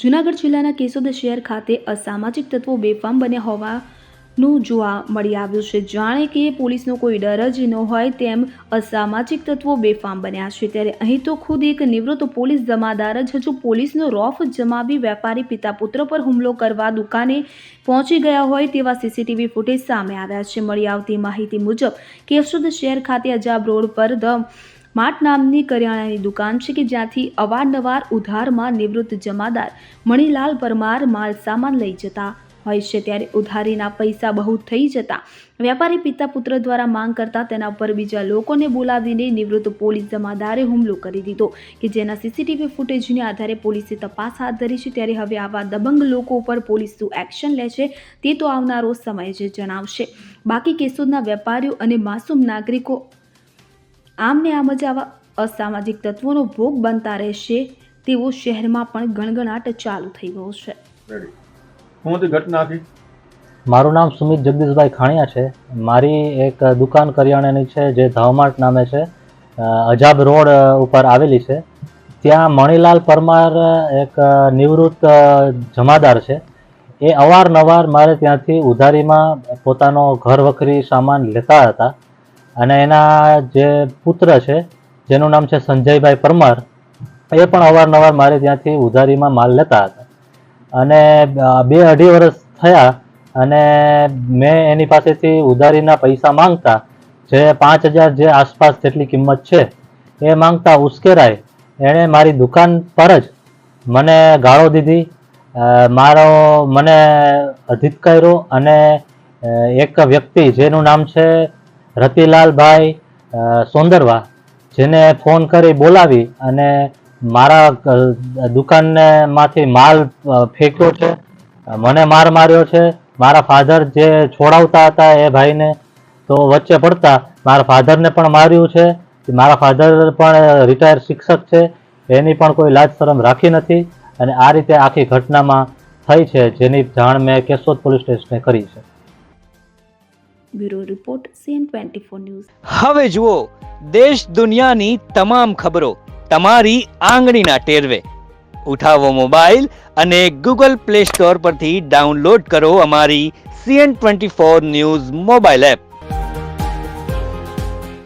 જૂનાગઢ જિલ્લાના કેશોદ શહેર ખાતે અસામાજિક તત્વો બેફામ બન્યા હોવાનું જોવા મળી આવ્યું છે। જાણે કે પોલીસનો કોઈ ડર જ ન હોય તેમ અસામાજિક તત્વો બેફામ બન્યા છે। ત્યારે અહીં તો ખુદ એક નિવૃત્ત પોલીસ જમાદાર જ હજુ પોલીસનો રોફ જમાવી વેપારી પિતા પુત્ર પર હુમલો કરવા દુકાને પહોંચી ગયા હોય તેવા સીસીટીવી ફૂટેજ સામે આવ્યા છે। મળી આવતી માહિતી મુજબ કેશોદ શહેર ખાતે અજાબ રોડ પર માટ નામની કરિયાણાની દુકાન છે કે જ્યાંથી અવારનવાર ઉધારમાં નિવૃત્ત જમાદાર મણીલાલ પરમાર માલ સામાન લઈ જતા હોય છે। ત્યારે ઉધારીના પૈસા બહુ થઈ જતા વેપારી પિતા પુત્ર દ્વારા માંગ કરતા તેના પર બીજા લોકોને બોલાવીને નિવૃત્ત પોલીસ જમાદારે હુમલો કરી દીધો કે જેના સીસીટીવી ફૂટેજને આધારે પોલીસે તપાસ હાથ ધરી છે। ત્યારે હવે આવા દબંગ લોકો ઉપર પોલીસ શું એક્શન લે છે તે તો આવનારો સમય જ જણાવશે। બાકી કેશોદના વેપારીઓ અને માસૂમ નાગરિકો આમને આમ જ આવા અસામાજિક તત્વોનો ભોગ બનતા રહેશે તેવો શહેરમાં પણ ગણગણાટ ચાલુ થઈ ગયો છે। મારું નામ સુમિત જગદીશભાઈ ખાણિયા છે। મારી એક દુકાન કરિયાણાની છે જે ધાવમાર્ટ નામે છે, અજાબ રોડ ઉપર આવેલી છે। ત્યાં મણીલાલ પરમાર એક નિવૃત્ત જમાદાર છે। એ અવારનવાર મારે ત્યાંથી ઉધારીમાં પોતાનો ઘર વખરી સામાન લેતા હતા અને એના જે પુત્ર છે જેનું નામ છે સંજયભાઈ પરમાર, એ પણ અવારનવાર મારે ત્યાંથી ઉધારીમાં માલ લેતા હતા અને 2-2.5 વર્ષ થયા અને મેં એની પાસેથી ઉધારીના પૈસા માંગતા જે 5,000 જે આસપાસ જેટલી કિંમત છે એ માંગતા ઉશ્કેરાય એણે મારી દુકાન પર જ મને ગાળો દીધી, મને અધિક્કાર્યો અને એક વ્યક્તિ જેનું નામ છે રતિલાલભાઈ સોંદરવા, જેને ફોન કરી બોલાવી અને મારા દુકાનને માંથી માલ ફેંક્યો છે, મને માર માર્યો છે। મારા ફાધર જે છોડાવતા હતા એ ભાઈને તો વચ્ચે પડતા મારા ફાધરને પણ માર્યું છે। મારા ફાધર પણ રિટાયર શિક્ષક છે, એની પણ કોઈ લાજ શરમ રાખી નથી અને આ રીતે આખી ઘટનામાં થઈ છે, જેની જાણ મેં કેશોદ પોલીસ સ્ટેશને કરી છે। Bureau report CN24 news. હવે જુઓ દેશ દુનિયાની તમામ ખબરો તમારી આંગળીના ટેરવે। ઉઠાવો મોબાઈલ અને ગૂગલ પ્લે સ્ટોર પરથી ડાઉનલોડ કરો અમારી CN24 ન્યૂઝ મોબાઈલ એપ।